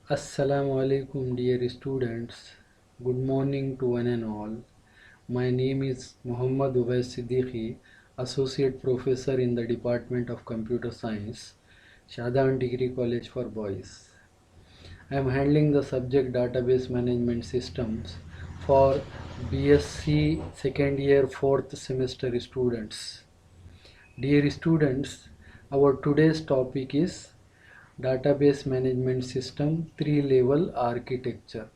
Assalamu alaikum, dear students. Good morning to one and all. My name is Muhammad Uwais Siddiqui, Associate Professor in the Department of Computer Science, Shadan Degree College for Boys. I am handling the subject Database Management Systems for BSc second year 4th semester students. Dear students, our today's topic is Database Management System 3-level architecture.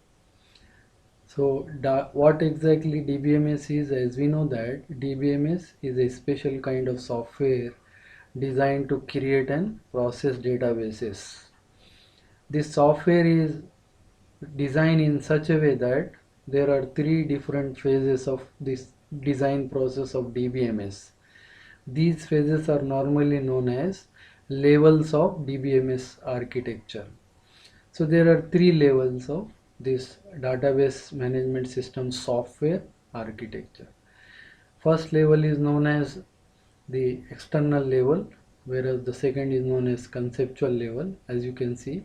So what exactly DBMS is? As we know that DBMS is a special kind of software designed to create and process databases. This software is designed in such a way that there are three different phases of this design process of DBMS. These phases are normally known as levels of DBMS architecture. So there are three levels of this database management system software architecture. First level is known as the external level, whereas the second is known as conceptual level, as you can see.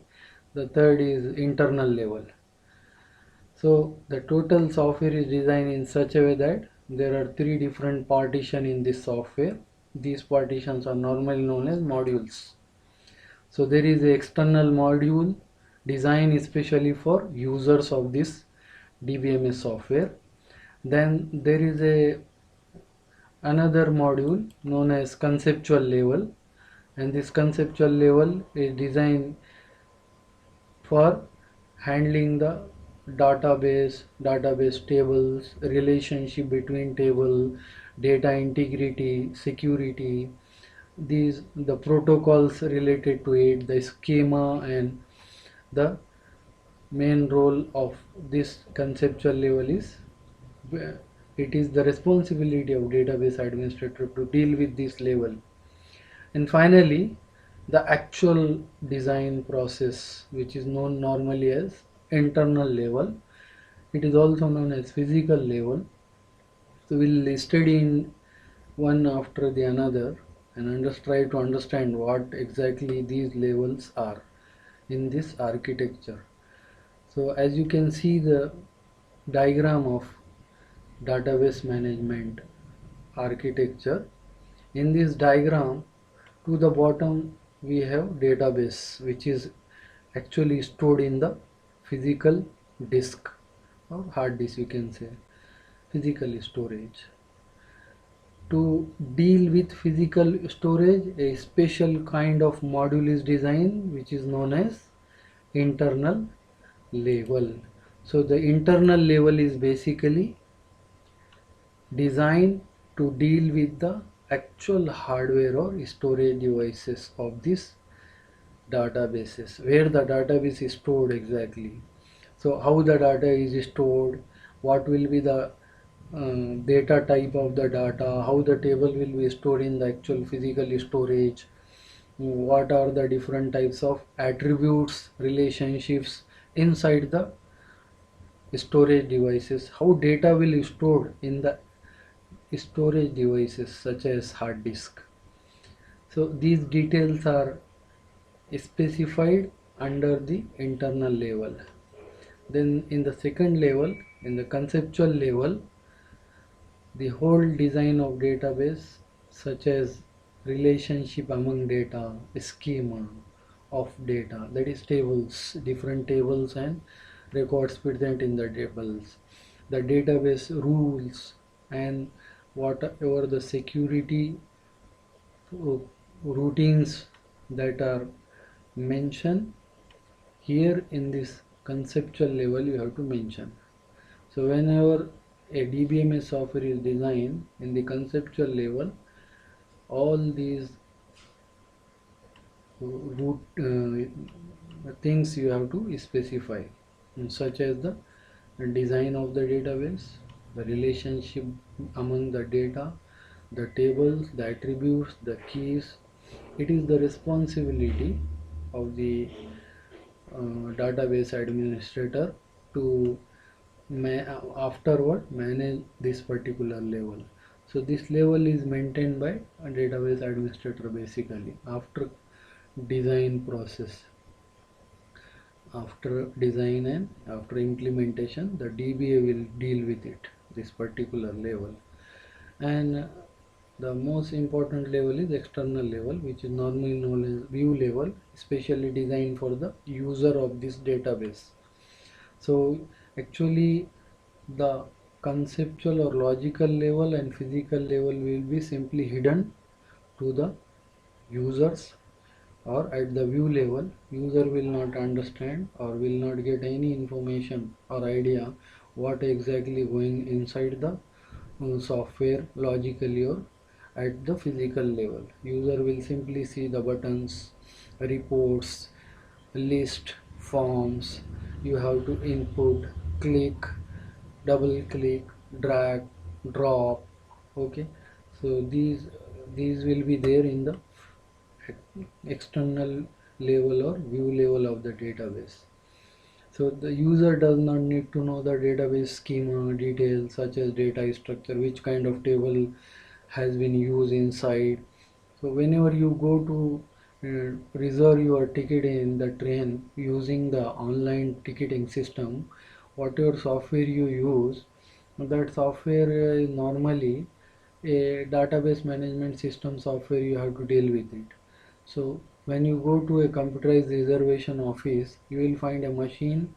The third is internal level. So the total software is designed in such a way that there are three different partitions in this software. These partitions are normally known as modules. So there is a external module designed especially for users of this DBMS software. Then there is another module known as conceptual level, and this conceptual level is designed for handling the database tables, relationship between table, data integrity, security, these the protocols related to it, the schema, and the main role of this conceptual level is it is the responsibility of database administrator to deal with this level. And finally, the actual design process, which is known normally as internal level, it is also known as physical level. So we'll study in one after the another and try to understand what exactly these levels are in this architecture. So as you can see the diagram of database management architecture, in this diagram to the bottom we have database, which is actually stored in the physical disk or hard disk, you can say physical storage. To deal with physical storage, a special kind of module is designed which is known as internal level. So the internal level is basically designed to deal with the actual hardware or storage devices of these databases, where the database is stored exactly. So how the data is stored, what will be the data type of the data, how the table will be stored in the actual physical storage, what are the different types of attributes, relationships inside the storage devices, how data will be stored in the storage devices such as hard disk. So these details are specified under the internal level. Then in the second level, in the conceptual level, the whole design of database such as relationship among data, schema of data, that is tables, different tables and records present in the tables, the database rules, and whatever the security routines that are mentioned here in this conceptual level you have to mention. So whenever a DBMS software is designed in the conceptual level, all these root things you have to specify, such as the design of the database, the relationship among the data, the tables, the attributes, the keys. It is the responsibility of the database administrator to afterward manage this particular level. So this level is maintained by a database administrator basically after design process. After design and after implementation, the DBA will deal with it, this particular level. And the most important level is external level, which is normally known as view level, specially designed for the user of this database. So actually the conceptual or logical level and physical level will be simply hidden to the users, or at the view level user will not understand or will not get any information or idea what exactly going inside the software logically, or at the physical level user will simply see the buttons, reports, list, forms. You have to input, click, double click, drag, drop. Okay, so these will be there in the external level or view level of the database. So the user does not need to know the database schema details such as data structure, which kind of table has been used inside. So whenever you go to reserve your ticket in the train using the online ticketing system, whatever software you use, that software is normally a database management system software, you have to deal with it. So when you go to a computerized reservation office, you will find a machine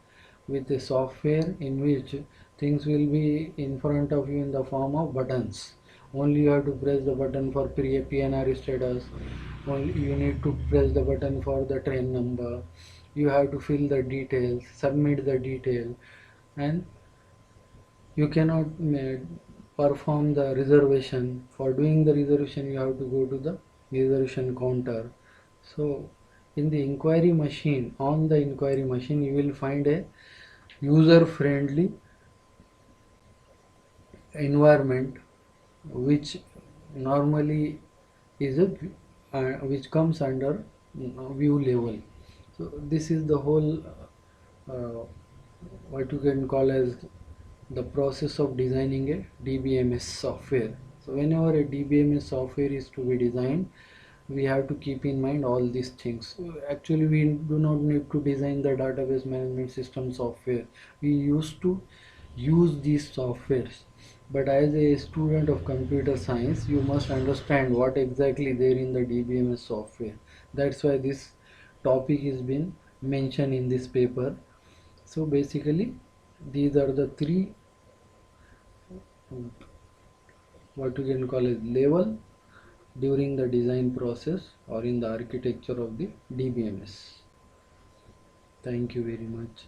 with a software in which things will be in front of you in the form of buttons. Only you have to press the button for PNR status. Only you need to press the button for the train number. You have to fill the details, submit the detail, and you cannot perform the reservation. For doing the reservation, you have to go to the reservation counter. So in the inquiry machine, on the inquiry machine, you will find a user friendly environment which normally is a which comes under view level. So this is the whole uh, what you can call as the process of designing a DBMS software. So whenever a DBMS software is to be designed, we have to keep in mind all these things. Actually, we do not need to design the database management system software. We used to use these softwares, but as a student of computer science, you must understand what exactly there in the DBMS software. That's why this topic is been mentioned in this paper. So basically these are the three what you can call as level during the design process or in the architecture of the DBMS. Thank you very much.